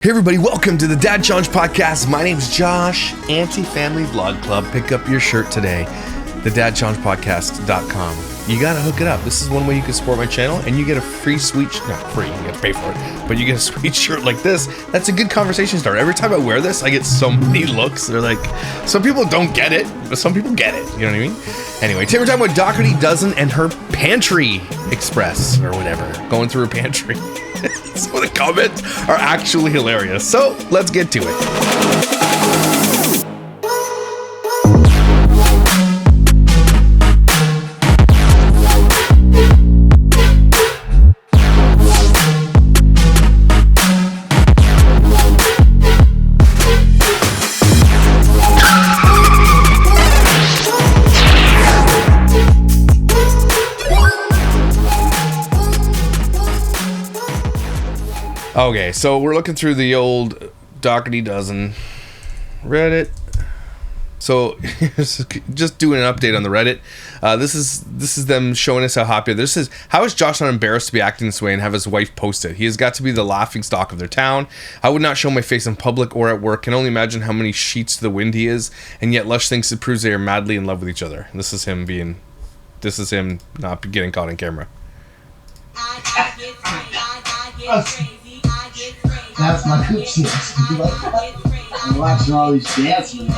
Hey everybody, welcome to the Dad Challenge Podcast. My name's Josh, Anti-Family Vlog Club. Pick up your shirt today, thedadchallengepodcast.com. You gotta hook it up. This is one way you can support my channel, and you get a free sweet, not free, you have to pay for it, but you get a sweet shirt like this. That's a good conversation starter. Every time I wear this, I get so many looks. They're like, some people don't get it, but some people get it. You know what I mean? Anyway, today we're talking about Dougherty Dozen and her Pantry Express, or whatever, going through her pantry. Some of the comments are actually hilarious. So let's get to it. Okay, so we're looking through the old Dougherty Dozen Reddit. So just doing an update on the Reddit. This is them showing us how happy. This is how is Josh not embarrassed to be acting this way and have his wife post it? He has got to be the laughing stock of their town. I would not show my face in public or at work. Can only imagine how many sheets to the wind he is, and yet Lush thinks it proves they are madly in love with each other. And this is him not getting caught on camera. That's my I'm watching all these dances.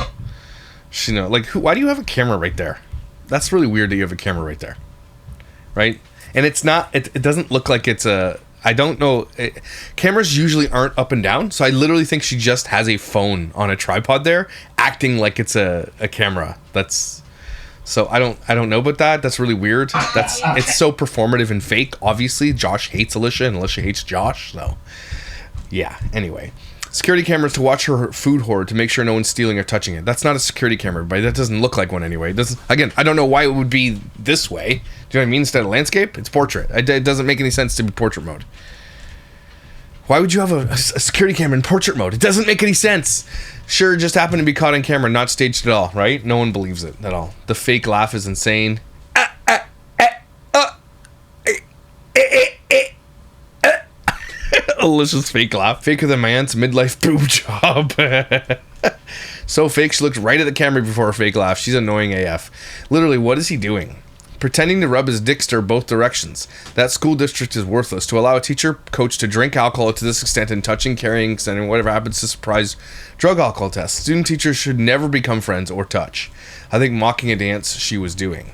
You know, like, why do you have a camera right there? That's really weird that you have a camera right there, right? And it's not. It doesn't look like it's a. I don't know. Cameras usually aren't up and down, so I literally think she just has a phone on a tripod there, acting like it's a camera. That's. So I don't know about that. That's really weird. It's so performative and fake. Obviously, Josh hates Alicia and Alicia hates Josh. So. Yeah, anyway. Security cameras to watch her food hoard to make sure no one's stealing or touching it. That's not a security camera, but that doesn't look like one anyway. Again, I don't know why it would be this way. Do you know what I mean? Instead of landscape, it's portrait. It doesn't make any sense to be portrait mode. Why would you have a security camera in portrait mode? It doesn't make any sense. Sure, just happened to be caught on camera, not staged at all, right? No one believes it at all. The fake laugh is insane. Alicia's fake laugh. Faker than my aunt's midlife boob job. So fake, she looked right at the camera before her fake laugh. She's annoying AF. Literally, what is he doing? Pretending to rub his dick stir both directions. That school district is worthless. To allow a teacher, coach to drink alcohol to this extent and touching, carrying, sending, whatever happens to surprise drug alcohol tests. Student teachers should never become friends or touch. I think mocking a dance she was doing.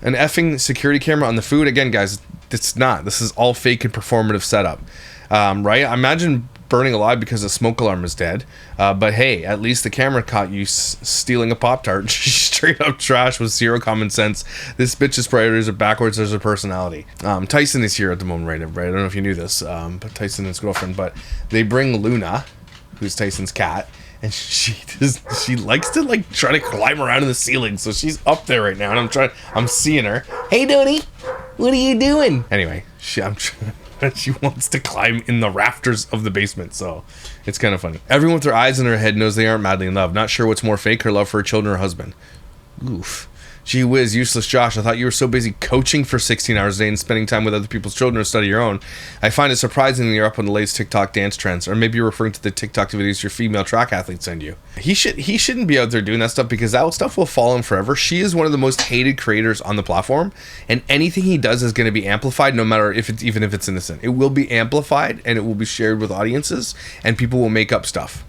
An effing security camera on the food. Again, guys, it's not. This is all fake and performative setup. Right? I imagine burning alive because the smoke alarm is dead. But hey, at least the camera caught you stealing a Pop-Tart. Straight up trash with zero common sense. This bitch's priorities are backwards as her personality. Tyson is here at the moment, right, everybody? I don't know if you knew this, but Tyson and his girlfriend. But they bring Luna, who's Tyson's cat, and she likes to like try to climb around in the ceiling. So she's up there right now, and I'm seeing her. Hey, Doody, what are you doing? Anyway, she wants to climb in the rafters of the basement, so it's kind of funny. Everyone with their eyes in their head knows they aren't madly in love. Not sure what's more fake, her love for her children or husband. Oof. Gee whiz, useless Josh. I thought you were so busy coaching for 16 hours a day and spending time with other people's children to study your own. I find it surprising that you're up on the latest TikTok dance trends, or maybe you're referring to the TikTok videos your female track athletes send you. He shouldn't be out there doing that stuff because that stuff will follow him forever. She is one of the most hated creators on the platform, and anything he does is going to be amplified, no matter even if it's innocent. It will be amplified, and it will be shared with audiences, and people will make up stuff.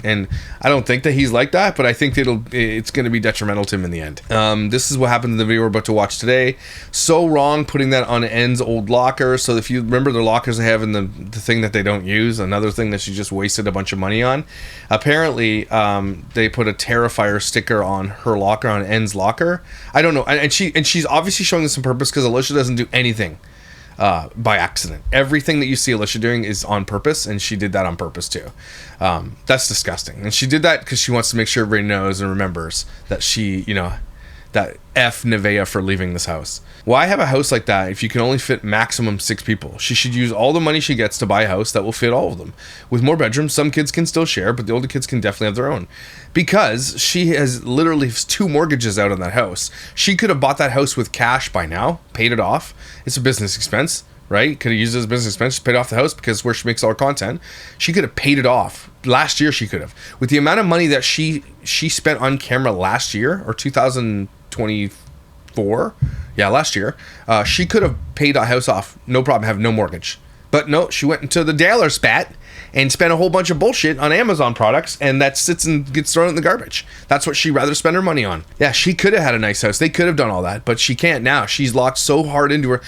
And I don't think that he's like that, but I think it's going to be detrimental to him in the end. This is what happened in the video we're about to watch today. So wrong putting that on N's old locker. So if you remember the lockers they have in the thing that they don't use, another thing that she just wasted a bunch of money on. Apparently, they put a Terrifier sticker on her locker, on N's locker. I don't know, and she's obviously showing this on purpose because Alicia doesn't do anything by accident. Everything that you see Alicia doing is on purpose, and she did that on purpose too. That's disgusting. And she did that because she wants to make sure everybody knows and remembers that she, that F Nevea for leaving this house. Why have a house like that if you can only fit maximum 6 people? She should use all the money she gets to buy a house that will fit all of them. With more bedrooms, some kids can still share, but the older kids can definitely have their own. Because she has literally 2 mortgages out on that house. She could have bought that house with cash by now, paid it off. It's a business expense. right? Could have used it as a business expense. She paid off the house because where she makes all her content. She could have paid it off. Last year she could have. With the amount of money that she spent on camera last year, or 2024, yeah, last year, she could have paid a house off, no problem, have no mortgage. But no, she went into the Daler spat and spent a whole bunch of bullshit on Amazon products, and that sits and gets thrown in the garbage. That's what she'd rather spend her money on. Yeah, she could have had a nice house. They could have done all that, but she can't now. She's locked so hard into her.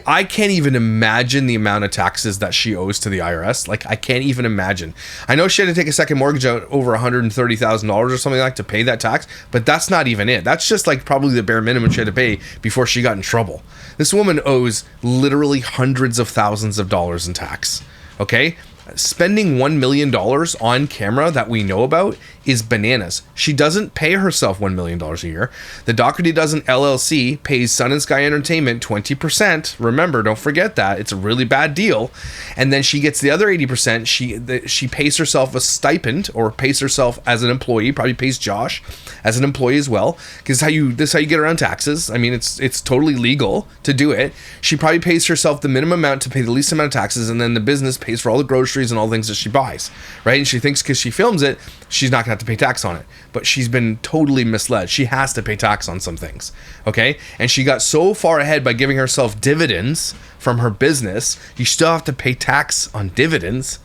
I can't even imagine the amount of taxes that she owes to the IRS. Like, I can't even imagine. I know she had to take a second mortgage out over $130,000 or something like to pay that tax, but that's not even it. That's just like probably the bare minimum she had to pay before she got in trouble. This woman owes literally hundreds of thousands of dollars in tax. Okay? Spending $1 million on camera that we know about is bananas. She doesn't pay herself $1 million a year. The Dougherty Dozen LLC pays Sun and Sky Entertainment 20%. Remember, don't forget that. It's a really bad deal. And then she gets the other 80%. She pays herself a stipend, or pays herself as an employee, probably pays Josh as an employee as well, because this is how you get around taxes. I mean, it's totally legal to do it. She probably pays herself the minimum amount to pay the least amount of taxes, and then the business pays for all the groceries and all the things that she buys, right? And she thinks because she films it, she's not gonna have to pay tax on it, but she's been totally misled. She has to pay tax on some things, okay? And she got so far ahead by giving herself dividends from her business. You still have to pay tax on dividends,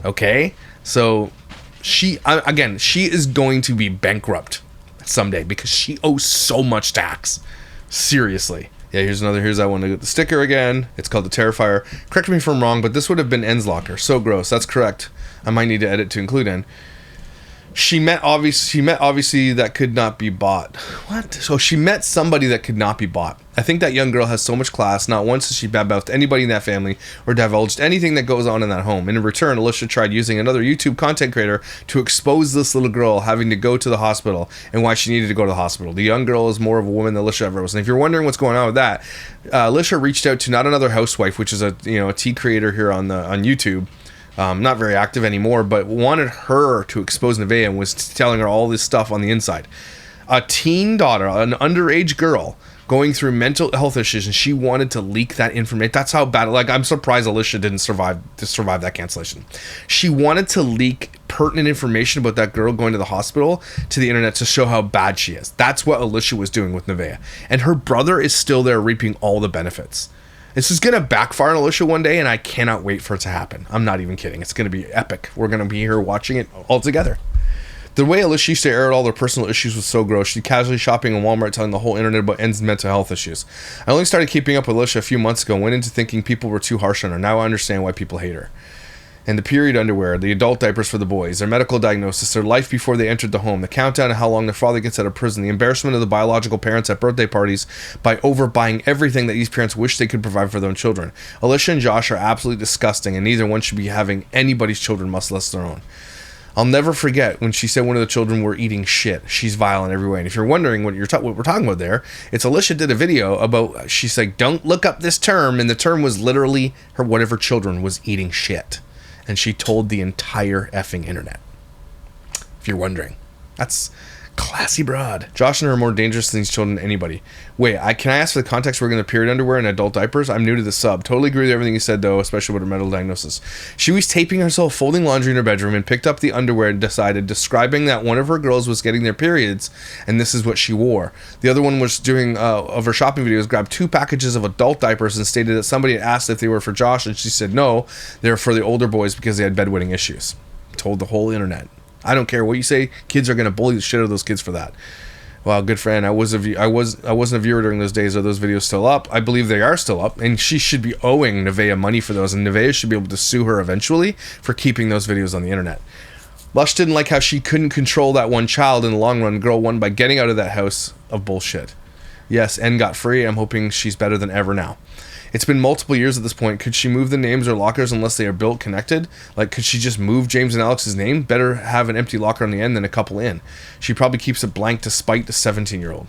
okay? So she is going to be bankrupt someday because she owes so much tax. Seriously. Yeah, here's that one. The sticker again. It's called the Terrifier. Correct me if I'm wrong, but this would have been Ends Locker. So gross. That's correct. I might need to edit to include in. She met obviously that could not be bought. What? So she met somebody that could not be bought. I think that young girl has so much class. Not once has she badmouthed anybody in that family or divulged anything that goes on in that home. And in return, Alicia tried using another YouTube content creator to expose this little girl having to go to the hospital and why she needed to go to the hospital. The young girl is more of a woman than Alicia ever was. And if you're wondering what's going on with that, Alicia reached out to not another housewife, which is a tea creator here on YouTube. Not very active anymore, but wanted her to expose Nevaeh and was telling her all this stuff on the inside. A teen daughter, an underage girl, going through mental health issues, and she wanted to leak that information. That's how bad. Like, I'm surprised Alicia didn't survive that cancellation. She wanted to leak pertinent information about that girl going to the hospital to the internet to show how bad she is. That's what Alicia was doing with Nevaeh, and her brother is still there reaping all the benefits. This is going to backfire on Alicia one day, and I cannot wait for it to happen. I'm not even kidding. It's going to be epic. We're going to be here watching it all together. The way Alicia used to air out all their personal issues was so gross. She'd casually shopping in Walmart telling the whole internet about Ends mental health issues. I only started keeping up with Alicia a few months ago and went into thinking people were too harsh on her. Now I understand why people hate her. And the period underwear, the adult diapers for the boys, their medical diagnosis, their life before they entered the home, the countdown to how long their father gets out of prison, the embarrassment of the biological parents at birthday parties by overbuying everything that these parents wish they could provide for their own children. Alicia and Josh are absolutely disgusting, and neither one should be having anybody's children, much less their own. I'll never forget when she said one of the children were eating shit. She's vile in every way. And if you're wondering what we're talking about there, it's Alicia did a video about, she's like, don't look up this term, and the term was literally one of her children was eating shit. And she told the entire effing internet. If you're wondering. That's classy broad. Josh and her are more dangerous than these children than anybody. Wait, can I ask for the context regarding the period underwear and adult diapers? I'm new to the sub. Totally agree with everything you said, though, especially with her mental diagnosis. She was taping herself folding laundry in her bedroom and picked up the underwear and decided, describing that one of her girls was getting their periods, and this is what she wore. The other one was doing, of her shopping videos, grabbed 2 packages of adult diapers and stated that somebody had asked if they were for Josh, and she said no, they're for the older boys because they had bedwetting issues. Told the whole internet. I don't care what you say. Kids are gonna bully the shit out of those kids for that. Well, good friend. I wasn't a viewer during those days. Are those videos still up? I believe they are still up, and she should be owing Nevaeh money for those, and Nevaeh should be able to sue her eventually for keeping those videos on the internet. Lush didn't like how she couldn't control that one child in the long run. Girl won by getting out of that house of bullshit. Yes, N got free. I'm hoping she's better than ever now. It's been multiple years at this point. Could she move the names or lockers unless they are built connected? Like, could she just move James and Alex's name? Better have an empty locker on the end than a couple in. She probably keeps it blank to spite the 17-year-old.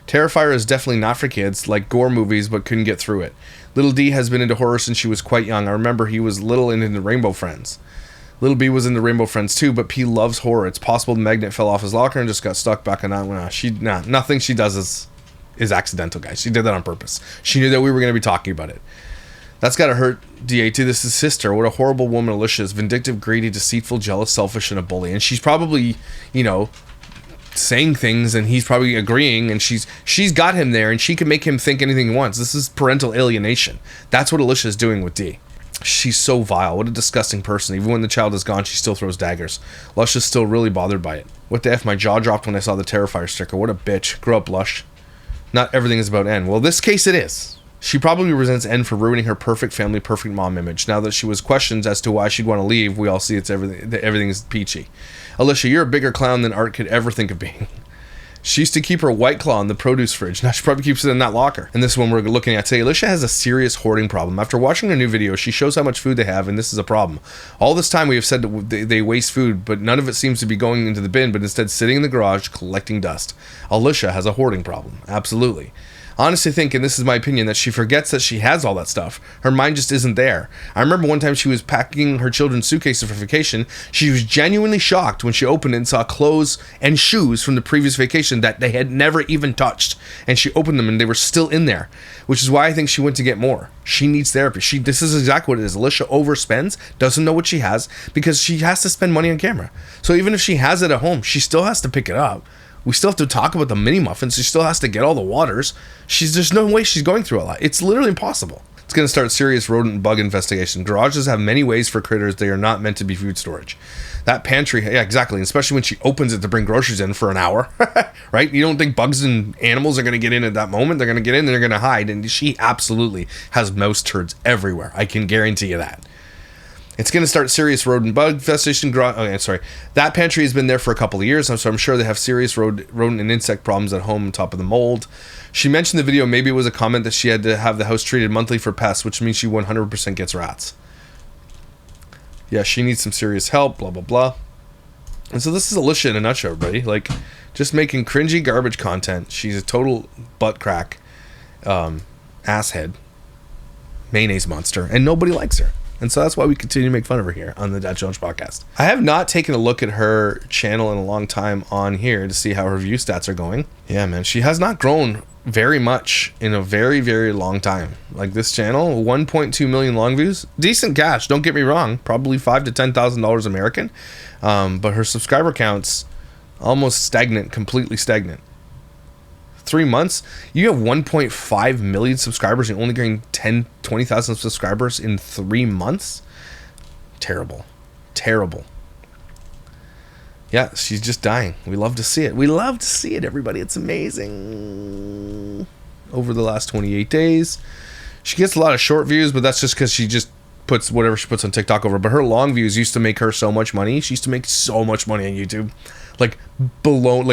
Terrifier is definitely not for kids, like gore movies, but couldn't get through it. Little D has been into horror since she was quite young. I remember he was little and into Rainbow Friends. Little B was into Rainbow Friends too, but P loves horror. It's possible the magnet fell off his locker and just got stuck back on that. Nothing she does is accidental, guys. She did that on purpose. She knew that we were going to be talking about it. That's gotta hurt DA too. This is sister. What a horrible woman Alicia is. Vindictive, greedy, deceitful, jealous, selfish, and a bully. And she's probably, you know, saying things and he's probably agreeing, and she's got him there and she can make him think anything he wants. This is parental alienation. That's what Alicia is doing with D. She's so vile. What a disgusting person. Even when the child is gone, she still throws daggers. Lush is still really bothered by it. What the F? My jaw dropped when I saw the Terrifier sticker. What a bitch. Grow up, Lush. Not everything is about N. Well, this case it is. She probably resents N for ruining her perfect family, perfect mom image. Now that she was questioned as to why she'd want to leave, we all see it's everything's peachy. Alicia, you're a bigger clown than Art could ever think of being. She used to keep her White Claw in the produce fridge. Now she probably keeps it in that locker. And this one we're looking at today, Alicia has a serious hoarding problem. After watching her new video, she shows how much food they have, and this is a problem. All this time we have said that they waste food, but none of it seems to be going into the bin, but instead sitting in the garage collecting dust. Alicia has a hoarding problem. Absolutely. Honestly think, and this is my opinion, that she forgets that she has all that stuff. Her mind just isn't there. I remember one time she was packing her children's suitcases for vacation. She was genuinely shocked when she opened it and saw clothes and shoes from the previous vacation that they had never even touched. And she opened them and they were still in there, which is why I think she went to get more. She needs therapy. This is exactly what it is. Alicia overspends, doesn't know what she has, because she has to spend money on camera. So even if she has it at home, she still has to pick it up. We still have to talk about the mini muffins. She still has to get all the waters. There's no way she's going through a lot. It's literally impossible. It's going to start serious rodent and bug investigation. Garages have many ways for critters. They are not meant to be food storage. That pantry, yeah, exactly. Especially when she opens it to bring groceries in for an hour, right? You don't think bugs and animals are going to get in at that moment. They're going to get in and they're going to hide. And she absolutely has mouse turds everywhere. I can guarantee you that. It's going to start serious rodent bug infestation. That pantry has been there for a couple of years, so I'm sure they have serious rodent and insect problems at home on top of the mold. She mentioned in the video, maybe it was a comment that she had to have the house treated monthly for pests, which means she 100% gets rats. Yeah, she needs some serious help, blah, blah, blah. And so this is Alicia in a nutshell, everybody. Like, just making cringy garbage content. She's a total butt crack, asshead, mayonnaise monster, and nobody likes her. And so that's why we continue to make fun of her here on the Dad Challenge podcast. I have not taken a look at her channel in a long time on here to see how her view stats are going. Yeah, man, she has not grown very much in a very, very long time. Like this channel, 1.2 million long views. Decent cash, don't get me wrong. Probably $5,000 to $10,000 American. But her subscriber count's almost stagnant, completely stagnant. 3 months, you have 1.5 million subscribers and only getting 20,000 subscribers in 3 months. Terrible. Yeah, she's just dying. We love to see it. Everybody. It's amazing. Over the last 28 days, she gets a lot of short views, but that's just because she just puts whatever she puts on TikTok over. But her long views used to make her so much money. She used to make so much money on YouTube. Like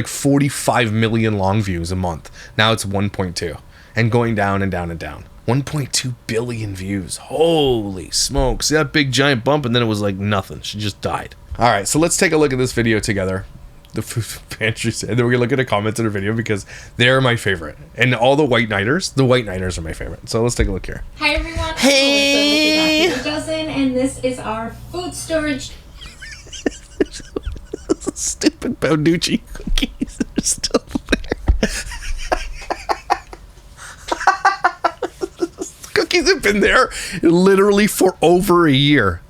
45 million long views a month. Now it's 1.2 and going down and down and down. 1.2 billion views. Holy smokes. That big giant bump, and then it was like nothing. She just died. All right, so let's take a look at this video together. The food pantry said, and then we're gonna look at the comments in the video because they're my favorite. And all the white nighters are my favorite. So let's take a look here. Hi everyone. Hey. I'm Dozen, and this is our food storage. Stupid Bonucci cookies are still there. Cookies have been there literally for over a year.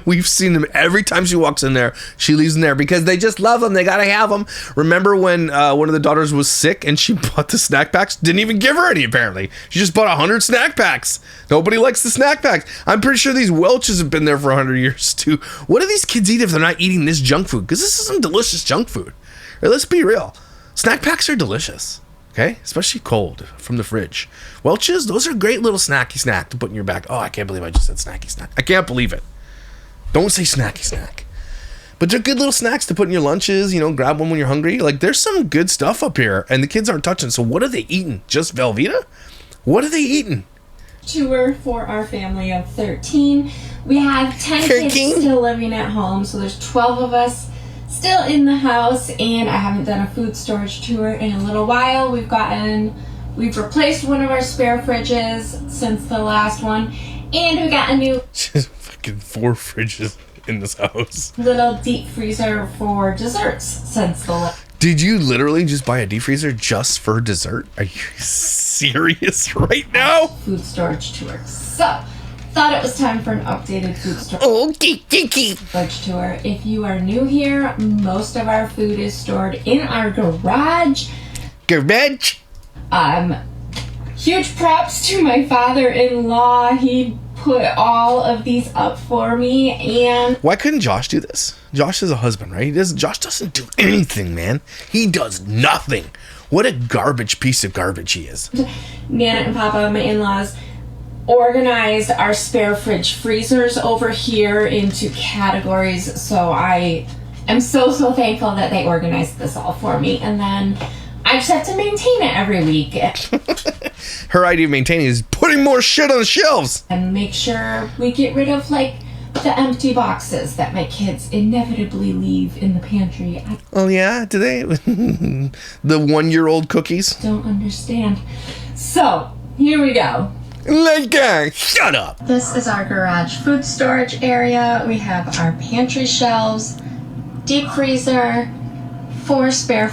We've seen them every time she walks in there. She leaves them there because they just love them. They gotta have them. Remember when one of the daughters was sick and she bought the snack packs? Didn't even give her any, apparently. She just bought 100 snack packs. Nobody likes the snack packs. I'm pretty sure these Welch's have been there for 100 years too. What do these kids eat if they're not eating this junk food? Because this is some delicious junk food. Right, let's be real. Snack packs are delicious. Okay, especially cold from the fridge. Welch's, those are great little snacky snack to put in your bag. Oh, I can't believe I just said snacky snack. I can't believe it. Don't say snacky snack. But they're good little snacks to put in your lunches, you know, grab one when you're hungry. Like, there's some good stuff up here, and the kids aren't touching. So what are they eating? Just Velveeta? What are they eating? Tour for our family of 13. We have 10 kids still living at home, so there's 12 of us still in the house, and I haven't done a food storage tour in a little while. We've replaced one of our spare fridges since the last one, and we got a new fucking 4 fridges in this house. Little deep freezer for desserts since the last. Did you literally just buy a deep freezer just for dessert? Are you serious right now? Food storage tour. So thought it was time for an updated food storage tour. If you are new here, most of our food is stored in our garage. Huge props to my father-in-law. He put all of these up for me. And why couldn't Josh do this? Josh is a husband, right? Josh doesn't do anything, man. He does nothing. What a garbage piece of garbage he is. Nana and Papa, my in-laws, organized our spare fridge freezers over here into categories. So I am so thankful that they organized this all for me. And then I just have to maintain it every week. Her idea of maintaining is putting more shit on the shelves. And make sure we get rid of, like, the empty boxes that my kids inevitably leave in the pantry. Oh, yeah? Do they? The 1-year-old cookies? Don't understand. So, here we go. Let's go. Shut up. This is our garage food storage area. We have our pantry shelves, deep freezer, 4 spare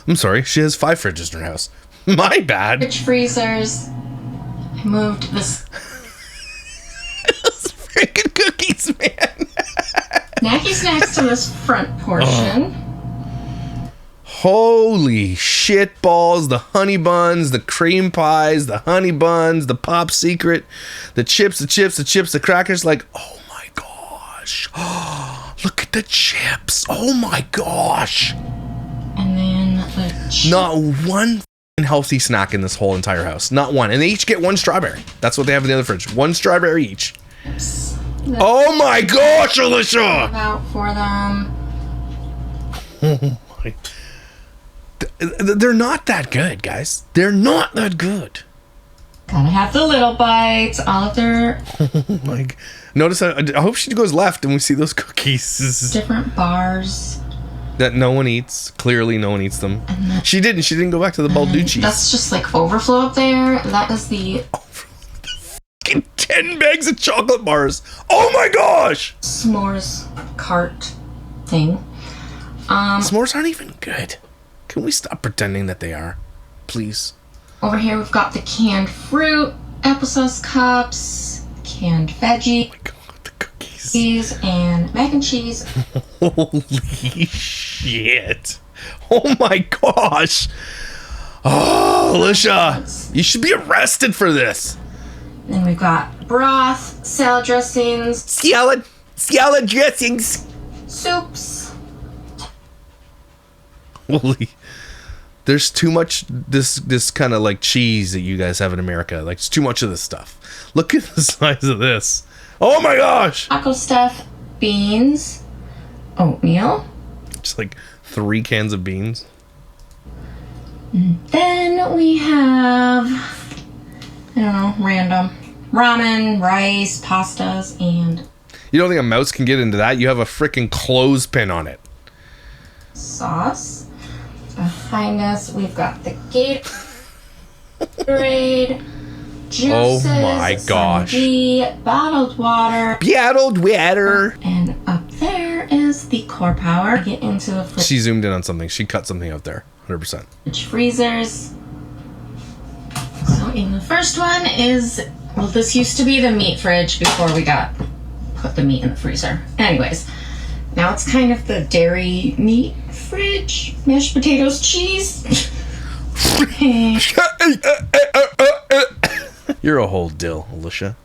I'm sorry, she has 5 fridges in her house. My bad. fridge freezers. I moved this Those freaking cookies, man. snacky snacks to this front portion. Holy shit balls, the honey buns, the cream pies, the honey buns, the pop secret, the chips, the crackers, like, oh my gosh. Look at the chips. Oh my gosh. And then the Not one healthy snack in this whole entire house. Not one. And they each get 1 strawberry. That's what they have in the other fridge. 1 strawberry each. chips. Oh my gosh, Alicia! Out for them. Oh my. They're not that good, guys. They're not that good. Gotta have the little bites. All of their Like, notice, I hope she goes left and we see those cookies different bars. that no one eats. Clearly, no one eats them. She didn't. She didn't go back to the Balducci's. That's just like overflow up there. That is the 10 bags of chocolate bars. Oh my gosh! s'mores cart thing. S'mores aren't even good. Can we stop pretending that they are? Please. Over here we've got the canned fruit, applesauce cups, canned veggie. Oh my god, the cookies. And mac and cheese. Holy shit. Oh my gosh. Oh, Alicia, you should be arrested for this. Then we've got broth, salad dressings, Salad dressings. soups. Holy. There's too much this kind of like cheese that you guys have in America. Like, it's too much of this stuff. Look at the size of this. Oh my gosh. Taco stuff, beans, oatmeal. Just like 3 cans of beans. Then we have, I don't know, random ramen, rice, pastas, and You don't think a mouse can get into that? You have a freaking clothespin on it. sauce. Behind us, we've got the Gatorade, juices, Oh my gosh. Sun-G, bottled water, Bottled water. and up there is the Core Power. Get into the She zoomed in on something. She cut something out there. 100%. fridge freezers. So in the first one is, well, this used to be the meat fridge before we put the meat in the freezer. Anyways, now it's kind of the dairy meat fridge. Mashed potatoes, cheese. You're a whole dill, Alicia.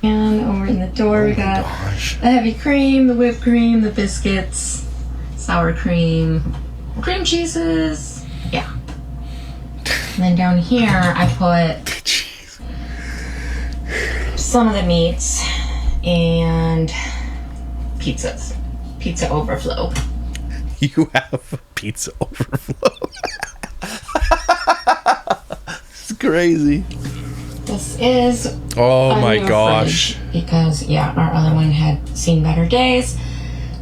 And over in the door we got the heavy cream, the whipped cream, the biscuits, sour cream, cream cheeses. Yeah. And then down here I put some of the meats and pizzas. Pizza overflow. You have a pizza overflow. It's crazy. This is Oh a my new gosh. fridge because our other one had seen better days.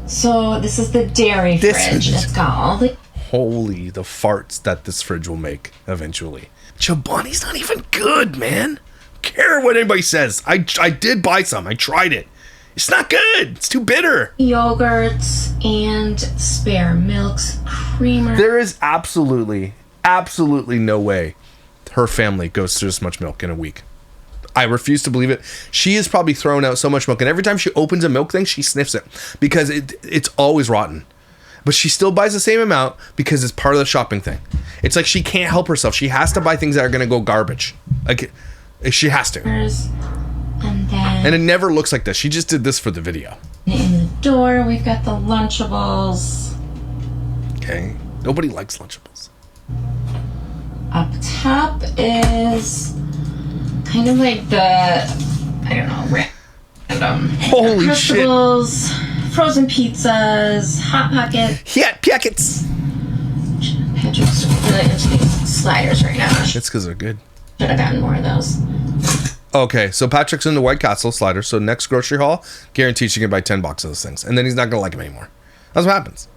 So this is the dairy This fridge. is- It's got all the Holy, the farts that this fridge will make eventually. Chobani's not even good, man. Care what anybody says. I did buy some. I tried it. It's not good. It's too bitter. yogurts and spare milks, creamer. There is absolutely no way her family goes through this much milk in a week. I refuse to believe it. She is probably throwing out so much milk, and every time she opens a milk thing, she sniffs it because it's always rotten. But she still buys the same amount because it's part of the shopping thing. It's like she can't help herself. She has to buy things that are going to go garbage. Like, she has to. And it never looks like this. She just did this for the video. In the door, we've got the Lunchables. Okay. Nobody likes Lunchables. Up top is kind of like the, I don't know, random. Holy shit. Frozen pizzas, Hot Pockets. Yeah, packets. Patrick's really into these sliders right now. It's because they're good. Should have gotten more of those. Okay, so Patrick's into White Castle sliders. So next grocery haul, guaranteed she can buy 10 boxes of those things. And then he's not going to like them anymore. That's what happens.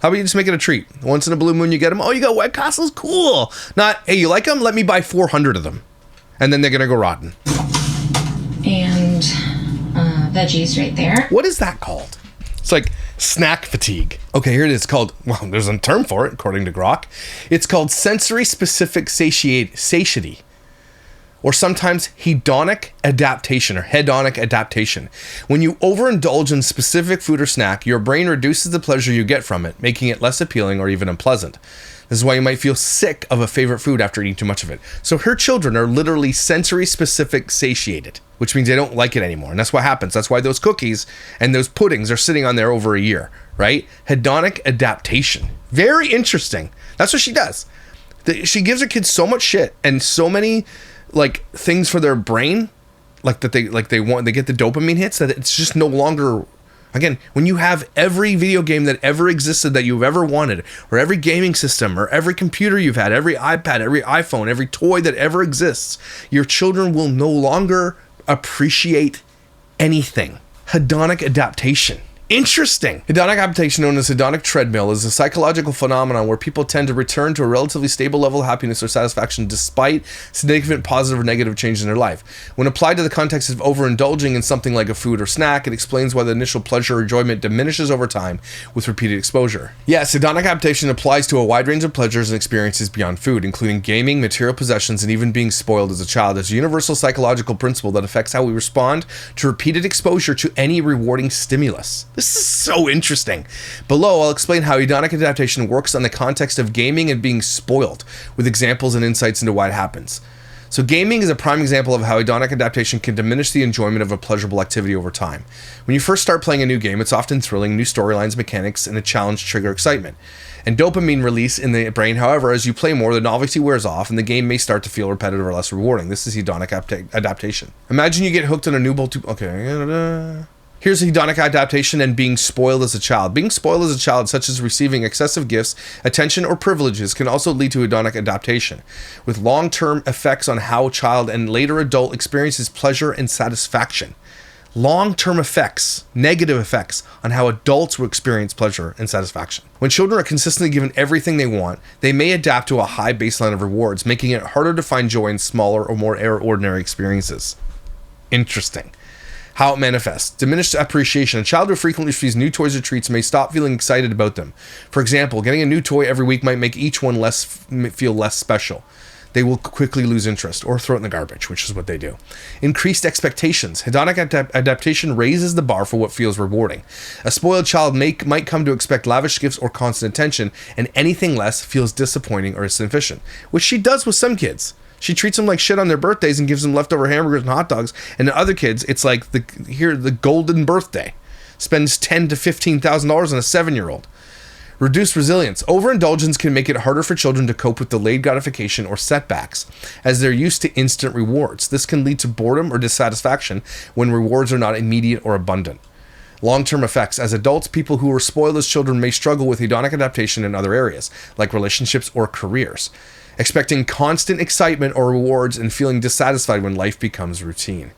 How about you just make it a treat? Once in a blue moon, you get them. Oh, you got White Castles? Cool. Not, hey, you like them? Let me buy 400 of them. And then they're going to go rotten. And veggies right there. What is that called? It's like snack fatigue. Okay, here it is called, well, there's a term for it, according to Grok. It's called sensory-specific satiety. Or sometimes hedonic adaptation. When you overindulge in specific food or snack, your brain reduces the pleasure you get from it, making it less appealing or even unpleasant. This is why you might feel sick of a favorite food after eating too much of it. So her children are literally sensory-specific satiated, which means they don't like it anymore. And that's what happens. That's why those cookies and those puddings are sitting on there over a year, right? Hedonic adaptation. Very interesting. That's what she does. She gives her kids so much shit and so many like things for their brain, they get the dopamine hits that it's just no longer. Again, when you have every video game that ever existed that you've ever wanted, or every gaming system, or every computer you've had, every iPad, every iPhone, every toy that ever exists, your children will no longer appreciate anything. Hedonic adaptation. Interesting. Hedonic adaptation, known as hedonic treadmill, is a psychological phenomenon where people tend to return to a relatively stable level of happiness or satisfaction despite significant positive or negative changes in their life. When applied to the context of overindulging in something like a food or snack, it explains why the initial pleasure or enjoyment diminishes over time with repeated exposure. Yes, hedonic adaptation applies to a wide range of pleasures and experiences beyond food, including gaming, material possessions, and even being spoiled as a child. It's a universal psychological principle that affects how we respond to repeated exposure to any rewarding stimulus. This is so interesting. Below, I'll explain how hedonic adaptation works on the context of gaming and being spoiled, with examples and insights into why it happens. So gaming is a prime example of how hedonic adaptation can diminish the enjoyment of a pleasurable activity over time. When you first start playing a new game, it's often thrilling, new storylines, mechanics, and a challenge trigger excitement. And dopamine release in the brain, however, as you play more, the novelty wears off and the game may start to feel repetitive or less rewarding. This is hedonic adaptation. Imagine you get hooked on a new Here's hedonic adaptation and being spoiled as a child. Being spoiled as a child, such as receiving excessive gifts, attention, or privileges, can also lead to hedonic adaptation, with long-term effects on how a child and later adult experiences pleasure and satisfaction. Long-term effects, negative effects, on how adults will experience pleasure and satisfaction. When children are consistently given everything they want, they may adapt to a high baseline of rewards, making it harder to find joy in smaller or more ordinary experiences. Interesting. How it manifests. Diminished appreciation. A child who frequently receives new toys or treats may stop feeling excited about them. For example, getting a new toy every week might make each one feel less special. They will quickly lose interest or throw it in the garbage, which is what they do. Increased expectations. Hedonic adaptation raises the bar for what feels rewarding. A spoiled child might come to expect lavish gifts or constant attention, and anything less feels disappointing or insufficient, which she does with some kids. She treats them like shit on their birthdays and gives them leftover hamburgers and hot dogs. And the other kids, it's like the golden birthday. Spends $10,000 to $15,000 on a 7-year-old. Reduced resilience. Overindulgence can make it harder for children to cope with delayed gratification or setbacks, as they're used to instant rewards. This can lead to boredom or dissatisfaction when rewards are not immediate or abundant. Long-term effects. As adults, people who were spoiled as children may struggle with hedonic adaptation in other areas, like relationships or careers, expecting constant excitement or rewards and feeling dissatisfied when life becomes routine.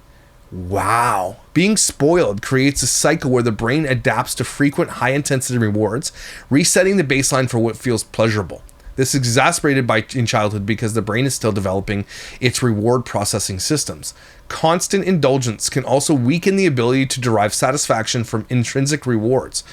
Wow. Being spoiled creates a cycle where the brain adapts to frequent high-intensity rewards, resetting the baseline for what feels pleasurable. This is exacerbated in childhood because the brain is still developing its reward processing systems. Constant indulgence can also weaken the ability to derive satisfaction from intrinsic rewards.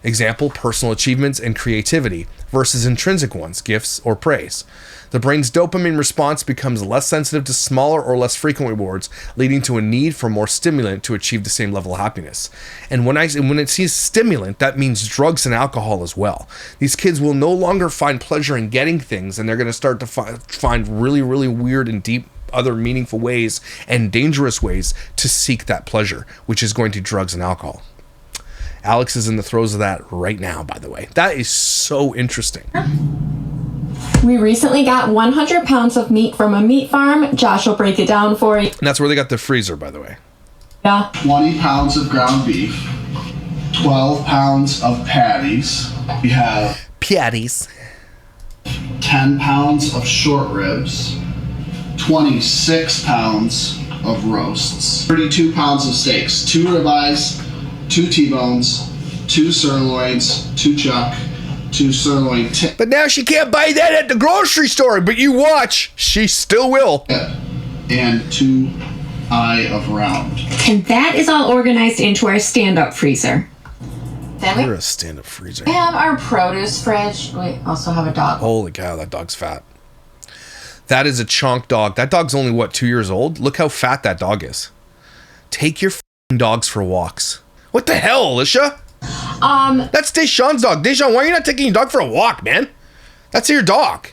Example, personal achievements and creativity. versus intrinsic ones, gifts or praise. The brain's dopamine response becomes less sensitive to smaller or less frequent rewards, leading to a need for more stimulant to achieve the same level of happiness. And when it sees stimulant, that means drugs and alcohol as well. These kids will no longer find pleasure in getting things, and they're going to start to find really, really weird and deep other meaningful ways and dangerous ways to seek that pleasure, which is going to drugs and alcohol. Alex is in the throes of that right now, by the way. That is so interesting. We recently got 100 pounds of meat from a meat farm. Josh will break it down for you. And that's where they got the freezer, by the way. Yeah. 20 pounds of ground beef, 12 pounds of patties. We have Patties. 10 pounds of short ribs, 26 pounds of roasts, 32 pounds of steaks, 2 ribeyes, 2 T-bones, 2 sirloins, 2 chuck, 2 sirloin tip, But now she can't buy that at the grocery store, but you watch, she still will. and 2 eye of round. And that is all organized into our stand-up freezer. Then You're we a stand-up freezer. have our produce fridge. We also have a dog. Holy cow, that dog's fat. That is a chonk dog. That dog's only, what, 2 years old? Look how fat that dog is. Take your dogs for walks. What the hell, Alicia? That's Deshaun's dog. Deshaun, why are you not taking your dog for a walk, man? That's your dog.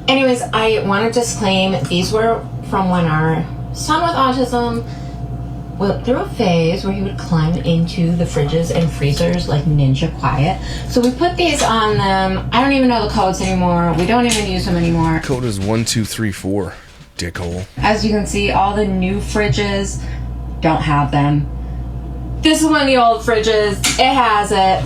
Anyways, I want to disclaim these were from when our son with autism went through a phase where he would climb into the fridges and freezers like ninja quiet. So we put these on them. I don't even know the codes anymore. We don't even use them anymore. Code is 1234, dickhole. As you can see, all the new fridges don't have them. This is one of the old fridges. It has it.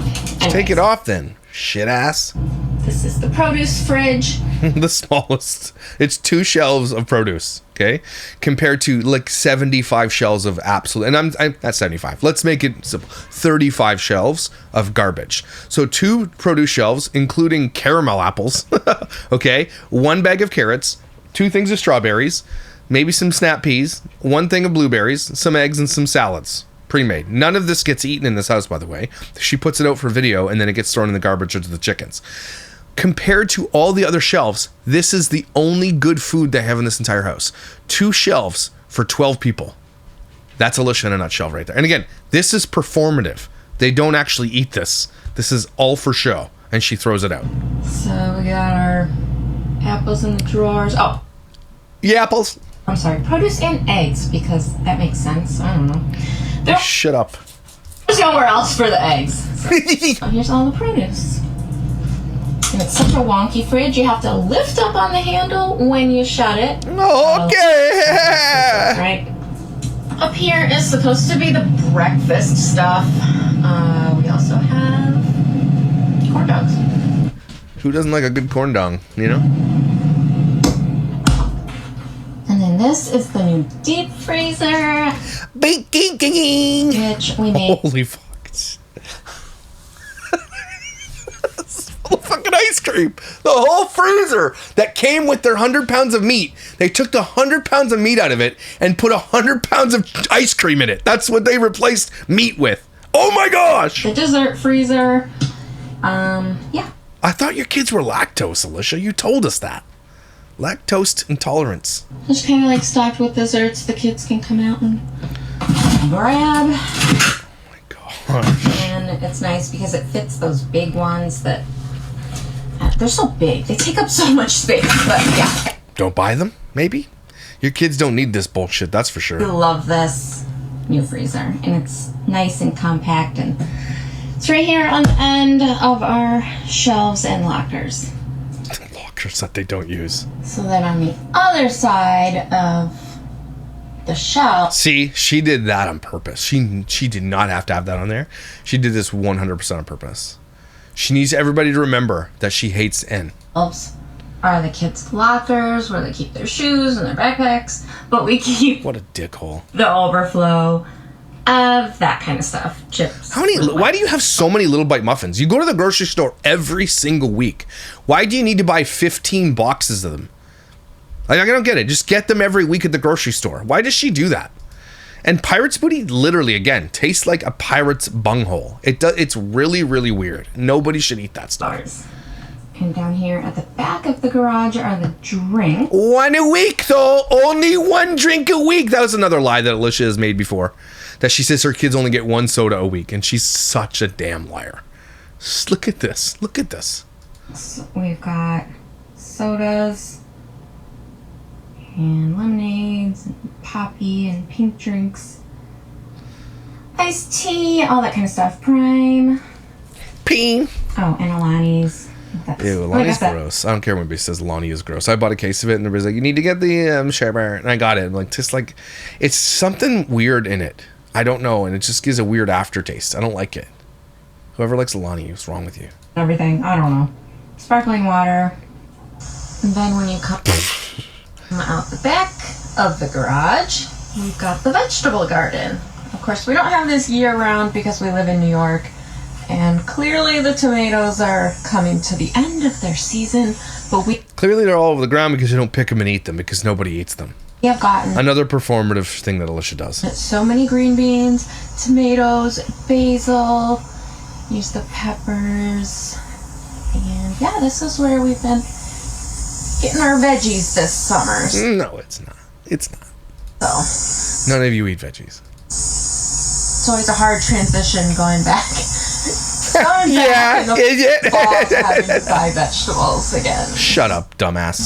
Take it off then, shit ass. This is the produce fridge. The smallest. It's 2 shelves of produce, okay? Compared to like 75 shelves of absolute, and I'm that's 75. Let's make it simple. 35 shelves of garbage. So 2 produce shelves, including caramel apples, okay? 1 bag of carrots, 2 things of strawberries, maybe some snap peas, 1 thing of blueberries, some eggs, and some salads. Pre-made. None of this gets eaten in this house, by the way. She puts it out for video, and then it gets thrown in the garbage or to the chickens. Compared to all the other shelves, this is the only good food they have in this entire house. 2 shelves for 12 people. That's Alicia in a nutshell right there. And again, this is performative. They don't actually eat this. This is all for show. And she throws it out. So we got our apples in the drawers. Oh, Yeah, apples. I'm sorry, produce and eggs, because that makes sense. I don't know. Shut up. There's nowhere else for the eggs. So here's all the produce. And it's such a wonky fridge, you have to lift up on the handle when you shut it. Okay. Right. Up here is supposed to be the breakfast stuff. We also have corn dogs. Who doesn't like a good corn dog, you know? And then this is the new deep freezer, which we made. Holy fuck. It's full of fucking ice cream. The whole freezer that came with their 100 pounds of meat. They took the 100 pounds of meat out of it and put 100 pounds of ice cream in it. That's what they replaced meat with. Oh my gosh. The dessert freezer. Yeah. I thought your kids were lactose, Alicia. You told us that. Lactose intolerance. Just kind of like stocked with desserts the kids can come out and grab. Oh my gosh. And it's nice because it fits those big ones that they're so big. They take up so much space. But yeah. Don't buy them, maybe? Your kids don't need this bullshit, that's for I sure. love this new freezer. And it's nice and compact. And it's right here on the end of our shelves and lockers. Lockers that they don't use. So then on the other side of the shelf. See, she did that on purpose. She did not have to have that on there. She did this 100% on purpose. She needs everybody to remember that she hates N. Shelves are the kids' lockers where they keep their shoes and their backpacks, but we keep What a dickhole. the overflow of that kind of stuff. Chips. Why do you have so many Little Bite muffins? You go to the grocery store every single week. Why do you need to buy 15 boxes of them? Like, I don't get it. Just get them every week at the grocery store. Why does she do that? And Pirate's Booty literally, again, tastes like a pirate's bunghole. It's really, really weird. Nobody should eat that stuff. And down here at the back of the garage are the drinks. One a week, though. Only one drink a week. That was another lie that Alicia has made before. That she says her kids only get one soda a week. And she's such a damn liar. Just look at this. Look at this. So we've got sodas and lemonades and poppy and pink drinks. Iced tea, all that kind of stuff. Prime. Peen. Oh, and Alani's. Ew, Alani's gross. I don't care when anybody says Alani is gross. I bought a case of it and everybody's like, you need to get the sherbet. And I got it. I'm like, just like, it's something weird in it. I don't know. And it just gives a weird aftertaste. I don't like it. Whoever likes Alani, what's wrong with you? Everything. I don't know. Sparkling water. And then when you come out the back of the garage, we've got the vegetable garden. Of course, we don't have this year-round because we live in New York. And clearly the tomatoes are coming to the end of their season, but clearly they're all over the ground because you don't pick them and eat them because nobody eats them. We have gotten another performative thing that Alicia does. So many green beans, tomatoes, basil, use the peppers, and yeah, this is where we've been getting our veggies this summer. No, it's not. It's not. So none of you eat veggies. It's always a hard transition going back. Yeah, in the fall to having to buy vegetables again. Shut up, dumbass.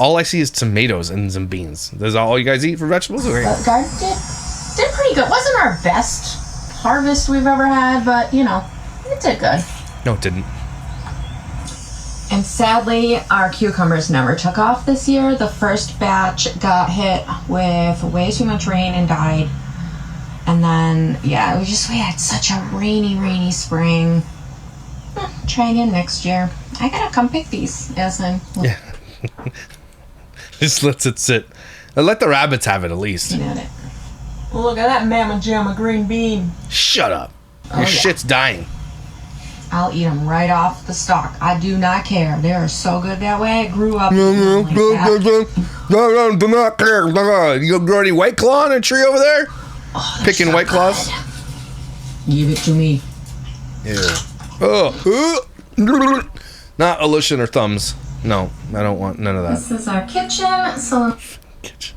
All I see is tomatoes and some beans. Is that all you guys eat for vegetables? The garden did pretty good. Wasn't our best harvest we've ever had, but you know, it did good. No, it didn't. And sadly, our cucumbers never took off this year. The first batch got hit with way too much rain and died. And then, yeah, we had such a rainy spring. Try again next year. I gotta come pick these as I'm... Yeah. Just lets it sit. Let the rabbits have it at least. At it. Well, look at that mamma jamma green bean. Shut up. Your shit's dying. I'll eat them right off the stalk. I do not care. They are so good that way. I grew up like that. Do not care. You grow any White Claw on a tree over there? Oh, picking so White Claws? Give it to me. Ew. Oh. Not Alicia and her thumbs. No, I don't want none of that. This is our kitchen. So kitchen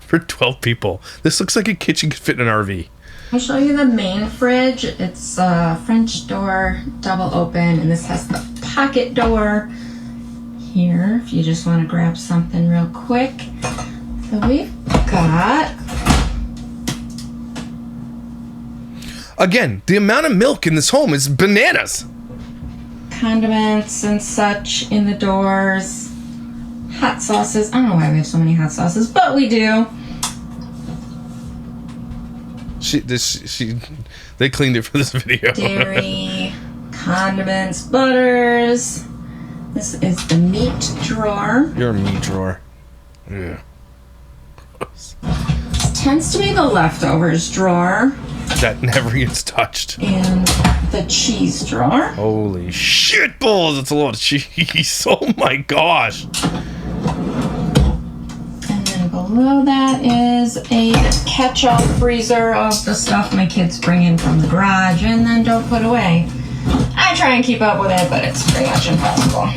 for 12 people. This looks like a kitchen could fit in an RV. I'll show you the main fridge. It's a French door, double open, and this has the pocket door here if you just want to grab something real quick. So we've got... Again, the amount of milk in this home is bananas. Condiments and such in the doors. Hot sauces. I don't know why we have so many hot sauces, but we do. They cleaned it for this video. Dairy, condiments, butters. This is the meat drawer. Your meat drawer. Yeah. This tends to be the leftovers drawer. That never gets touched. And the cheese drawer. Holy shit balls, it's a lot of cheese. Oh my gosh. And then below that is a catch-all freezer of the stuff my kids bring in from the garage and then don't put away. I try and keep up with it, but it's pretty much impossible.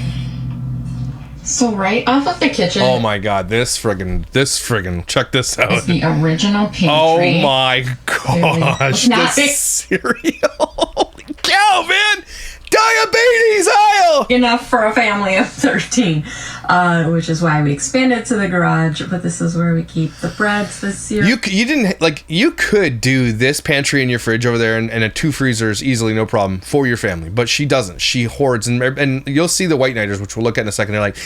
So right off of the kitchen. Oh my god, this friggin', check this out. Is the original pantry. Oh my gosh, this cereal. Holy cow, man! Diabetes aisle! Enough for a family of 13, which is why we expanded to the garage, but this is where we keep the breads this year. You could do this pantry in your fridge over there and a 2 freezers easily, no problem, for your family, but she doesn't. She hoards, and you'll see the white nighters, which we'll look at in a second. They're like,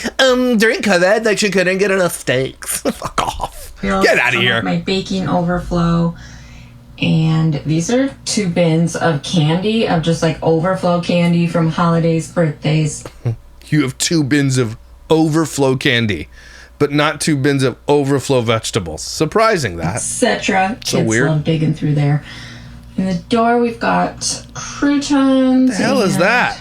during COVID, like she couldn't get enough steaks. Fuck off. Get out of here. My baking overflow. And these are 2 bins of candy, of just like overflow candy from holidays, birthdays. You have 2 bins of overflow candy, but not 2 bins of overflow vegetables. Surprising that. Etc. So Kids weird. love digging through there. In the door, we've got croutons. What the hell is that?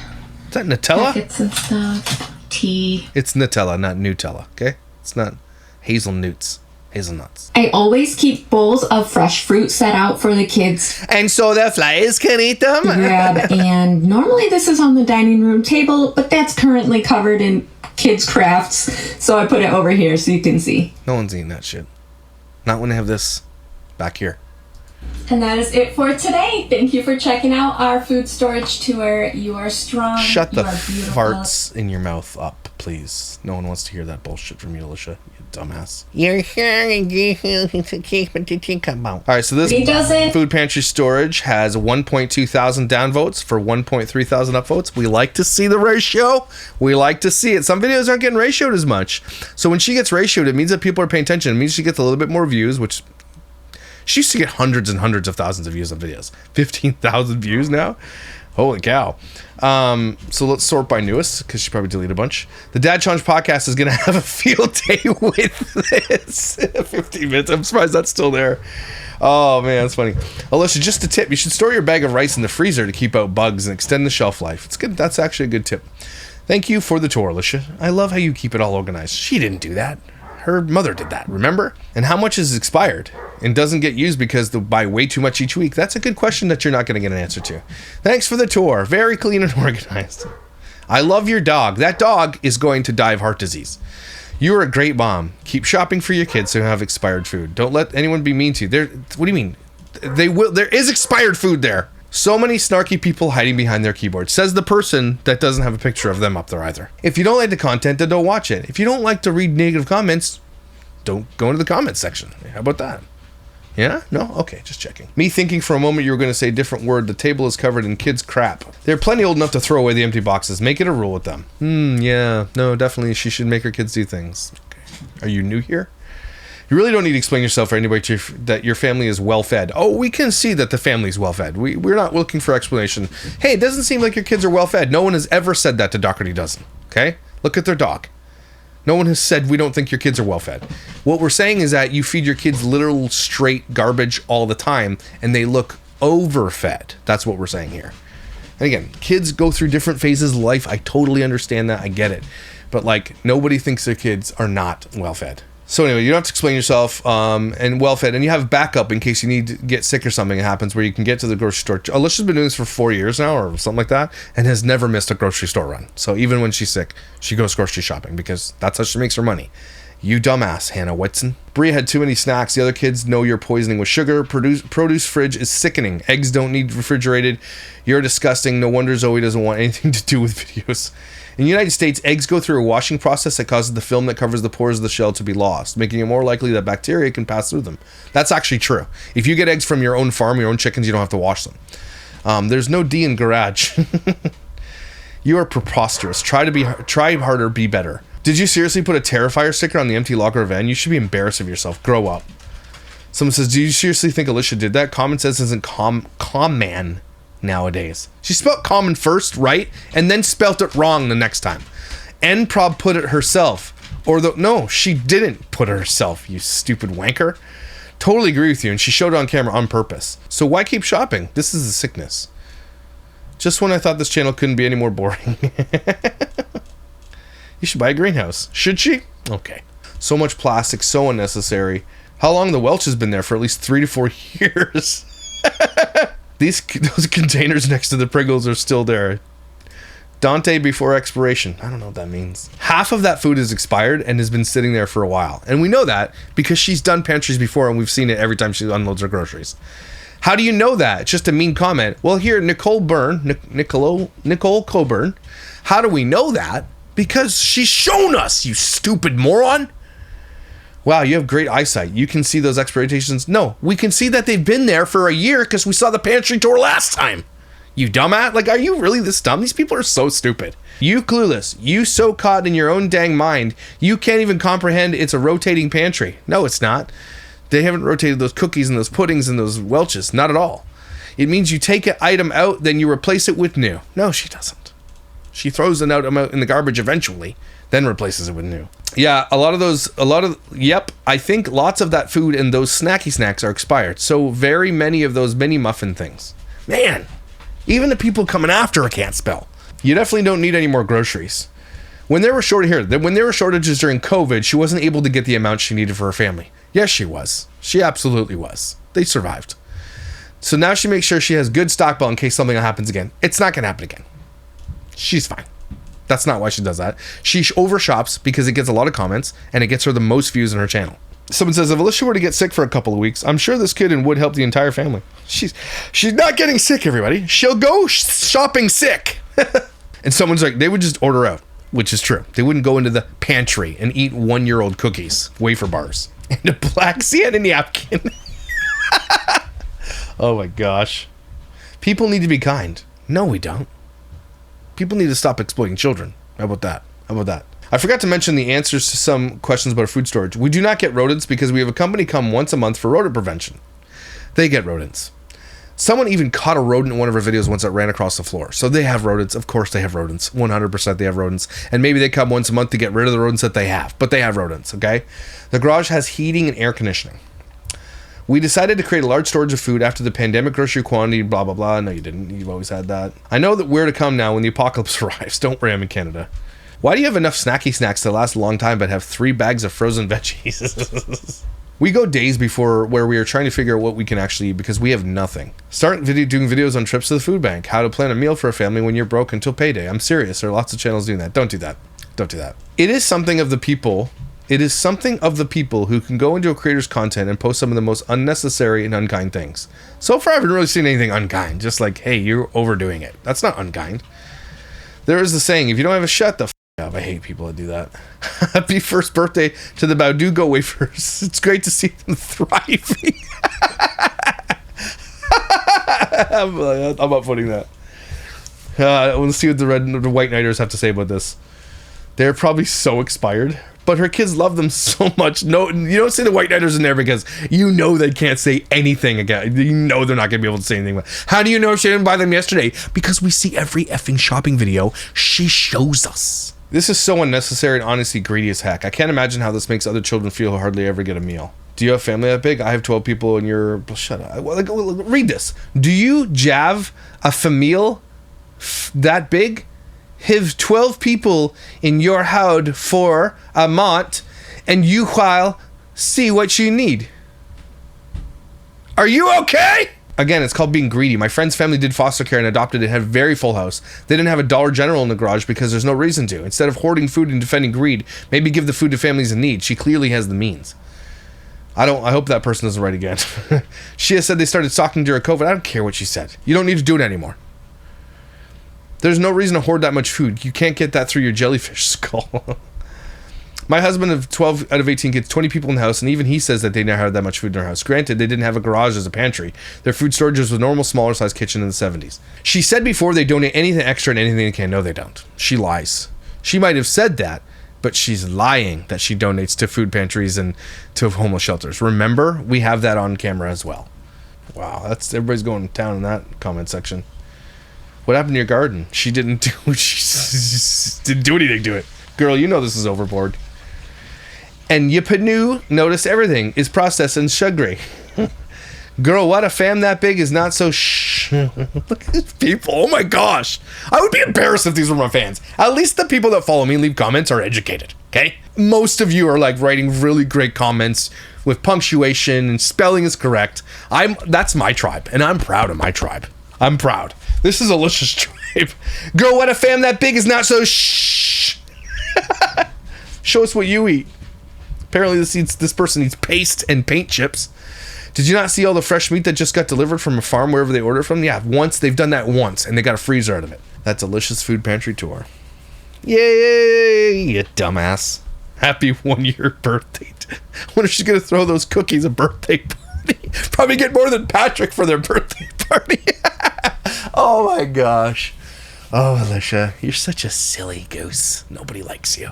Is that Nutella? Packets and stuff. Tea. It's Nutella, not Nutella, okay? It's not hazelnuts. Hazelnuts. I always keep bowls of fresh fruit set out for the kids And so the flies can eat them? to grab. And normally this is on the dining room table, but that's currently covered in kids' crafts. So I put it over here so you can see. No one's eating that shit. Not when they have this back here. And that is it for today. Thank you for checking out our food storage tour. You are strong. Shut the you are beautiful. farts in your mouth up, please. No one wants to hear that bullshit from you, Alicia. You dumbass. You're Alright, so this He doesn't. food pantry storage has 1.2 thousand downvotes for 1.3 thousand upvotes. We like to see the ratio. We like to see it. Some videos aren't getting ratioed as much. So when she gets ratioed, it means that people are paying attention. It means she gets a little bit more views, which she used to get hundreds and hundreds of thousands of views on videos. 15,000 views now? Holy cow. So let's sort by newest, because she probably deleted a bunch. The Dad Challenge podcast is going to have a field day with this. 15 minutes. I'm surprised that's still there. Oh, man, that's funny. Alicia, just a tip. You should store your bag of rice in the freezer to keep out bugs and extend the shelf life. It's good. That's actually a good tip. Thank you for the tour, Alicia. I love how you keep it all organized. She didn't do that. Her mother did that, remember? And how much is expired and doesn't get used because they buy way too much each week? That's a good question that you're not going to get an answer to. Thanks for the tour. Very clean and organized. I love your dog. That dog is going to die of heart disease. You are a great mom. Keep shopping for your kids so you don't have expired food. Don't let anyone be mean to you. What do you mean? They will. There is expired food there. So many snarky people hiding behind their keyboard, says the person that doesn't have a picture of them up there either. If you don't like the content, then don't watch it. If you don't like to read negative comments, don't go into the comments section. How about that? Yeah? No? Okay, just checking. Me thinking for a moment you were going to say a different word. The table is covered in kids' crap. They're plenty old enough to throw away the empty boxes. Make it a rule with them. Yeah. No, definitely she should make her kids do things. Okay. Are you new here? You really don't need to explain yourself for anybody that your family is well fed. Oh, we can see that the family is well fed. We're not looking for explanation. Hey, it doesn't seem like your kids are well fed. No one has ever said that to Dougherty doesn't. Okay? Look at their dog. No one has said we don't think your kids are well fed. What we're saying is that you feed your kids literal straight garbage all the time and they look overfed. That's what we're saying here. And again, kids go through different phases of life. I totally understand that. I get it. But like, nobody thinks their kids are not well fed. So anyway, you don't have to explain yourself, and well-fed, and you have backup in case you need to get sick or something happens where you can get to the grocery store. Alicia's been doing this for 4 years now or something like that and has never missed a grocery store run. So even when she's sick, she goes grocery shopping because that's how she makes her money. You dumbass, Hannah Whitson. Bria had too many snacks. The other kids know you're poisoning with sugar. Produce fridge is sickening. Eggs don't need refrigerated. You're disgusting. No wonder Zoe doesn't want anything to do with videos. In the United States, eggs go through a washing process that causes the film that covers the pores of the shell to be lost, making it more likely that bacteria can pass through them. That's actually true. If you get eggs from your own farm, your own chickens, you don't have to wash them. There's no D in garage. You are preposterous. Try harder, be better. Did you seriously put a Terrifier sticker on the empty locker van? You should be embarrassed of yourself. Grow up. Someone says, do you seriously think Alicia did that? Common sense isn't common nowadays. She spelled common first, right? And then spelt it wrong the next time. And prob put it herself. No, she didn't put it herself, you stupid wanker. Totally agree with you, and she showed it on camera on purpose. So why keep shopping? This is a sickness. Just when I thought this channel couldn't be any more boring. You should buy a greenhouse. Should she? Okay. So much plastic, so unnecessary. How long the Welch has been there? For at least 3 to 4 years. Those containers next to the Pringles are still there. Dante before expiration. I don't know what that means. Half of that food is expired and has been sitting there for a while. And we know that because she's done pantries before and we've seen it every time she unloads her groceries. How do you know that? It's just a mean comment. Well, here, Nicole Coburn. How do we know that? Because she's shown us, you stupid moron. Wow, you have great eyesight. You can see those expirations. No, we can see that they've been there for a year because we saw the pantry tour last time. You dumbass. Like, are you really this dumb? These people are so stupid. You clueless. You so caught in your own dang mind, you can't even comprehend it's a rotating pantry. No, it's not. They haven't rotated those cookies and those puddings and those Welches. Not at all. It means you take an item out, then you replace it with new. No, she doesn't. She throws an item out in the garbage eventually, then replaces it with new. Yeah, I think lots of that food and those snacky snacks are expired. So very many of those mini muffin things. Man, even the people coming after her can't spell. You definitely don't need any more groceries. When there were shortages during COVID, she wasn't able to get the amount she needed for her family. Yes, she was. She absolutely was. They survived. So now she makes sure she has good stockpile in case something happens again. It's not going to happen again. She's fine. That's not why she does that. She overshops because it gets a lot of comments and it gets her the most views on her channel. Someone says, if Alicia were to get sick for a couple of weeks, I'm sure this kid would help the entire family. She's not getting sick, everybody. She'll go shopping sick. And someone's like, they would just order out, which is true. They wouldn't go into the pantry and eat 1-year-old cookies, wafer bars, and a black Sienna napkin. Oh my gosh. People need to be kind. No, we don't. People need to stop exploiting children. How about that? I forgot to mention the answers to some questions about our food storage. We do not get rodents because we have a company come once a month for rodent prevention. They get rodents. Someone even caught a rodent in one of our videos once that ran across the floor. So they have rodents. Of course they have rodents. 100% they have rodents. And maybe they come once a month to get rid of the rodents that they have. But they have rodents, okay? The garage has heating and air conditioning. We decided to create a large storage of food after the pandemic grocery quantity, blah, blah, blah. No, you didn't. You've always had that. I know that where to come now when the apocalypse arrives. Don't worry, I'm in Canada. Why do you have enough snacky snacks to last a long time but have 3 bags of frozen veggies? We go days before where we are trying to figure out what we can actually eat because we have nothing. Start doing videos on trips to the food bank. How to plan a meal for a family when you're broke until payday. I'm serious. There are lots of channels doing that. Don't do that. Don't do that. It is something of the people who can go into a creator's content and post some of the most unnecessary and unkind things. So far, I haven't really seen anything unkind. Just like, hey, you're overdoing it. That's not unkind. There is the saying, if you don't have a shut the f up. I hate people that do that. Happy first birthday to the Baudugo wafers. It's great to see them thriving. I'm not putting that. I want to see what the White Knighters have to say about this. They're probably so expired, but her kids love them so much. No, you don't say the White Knighters in there because you know they can't say anything again. You know they're not going to be able to say anything. How do you know if she didn't buy them yesterday? Because we see every effing shopping video she shows us. This is so unnecessary and honestly greedy as heck. I can't imagine how this makes other children feel who hardly ever get a meal. Do you have family that big? I have 12 people and you're... Shut up. Read this. Do you have a famille that big? Have 12 people in your house for a month and you while see what you need. Are you okay? Again, it's called being greedy. My friend's family did foster care and adopted it, had a very full house. They didn't have a Dollar General in the garage because there's no reason to. Instead of hoarding food and defending greed, maybe give the food to families in need. She clearly has the means. I hope that person doesn't write again. She has said they started stocking during COVID. I don't care what she said. You don't need to do it anymore. There's no reason to hoard that much food. You can't get that through your jellyfish skull. My husband of 12 out of 18 kids, 20 people in the house, and even he says that they never had that much food in their house. Granted, they didn't have a garage as a pantry. Their food storage was a normal, smaller size kitchen in the 70s. She said before they donate anything extra and anything they can. No, they don't. She lies. She might have said that, but she's lying that she donates to food pantries and to homeless shelters. Remember, we have that on camera as well. Wow, everybody's going to town in that comment section. What happened to your garden? She didn't do anything to it. Girl, you know this is overboard. And Yipanu noticed everything is processed and sugary. Girl, what a fam that big is not so Look at these people. Oh my gosh. I would be embarrassed if these were my fans. At least the people that follow me and leave comments are educated. Okay? Most of you are like writing really great comments with punctuation and spelling is correct. That's my tribe, and I'm proud of my tribe. I'm proud. This is Alicia's tribe. Girl, what a fam that big is not so Show us what you eat. Apparently this person eats paste and paint chips. Did you not see all the fresh meat that just got delivered from a farm wherever they ordered from? Yeah, once. They've done that once, and they got a freezer out of it. That's Alicia's food pantry tour. Yay, you dumbass. Happy 1-year birthday. I wonder if she's going to throw those cookies a birthday party. Probably get more than Patrick for their birthday party. Oh my gosh. Oh, Alicia, you're such a silly goose. Nobody likes you.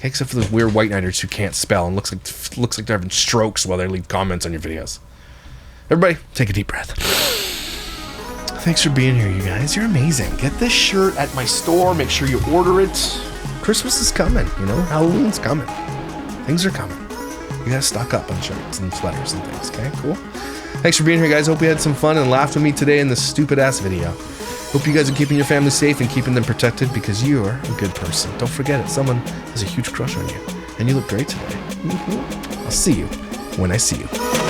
Except for those weird White Knighters who can't spell and looks like they're having strokes while they leave comments on your videos. Everybody, take a deep breath. Thanks for being here, you guys. You're amazing. Get this shirt at my store. Make sure you order it. Christmas is coming, you know? Halloween's coming. Things are coming. You gotta stock up on shirts and sweaters and things, okay? Cool? Thanks for being here, guys. Hope you had some fun and laughed with me today in this stupid-ass video. Hope you guys are keeping your family safe and keeping them protected because you're a good person. Don't forget it. Someone has a huge crush on you. And you look great today. I'll see you when I see you.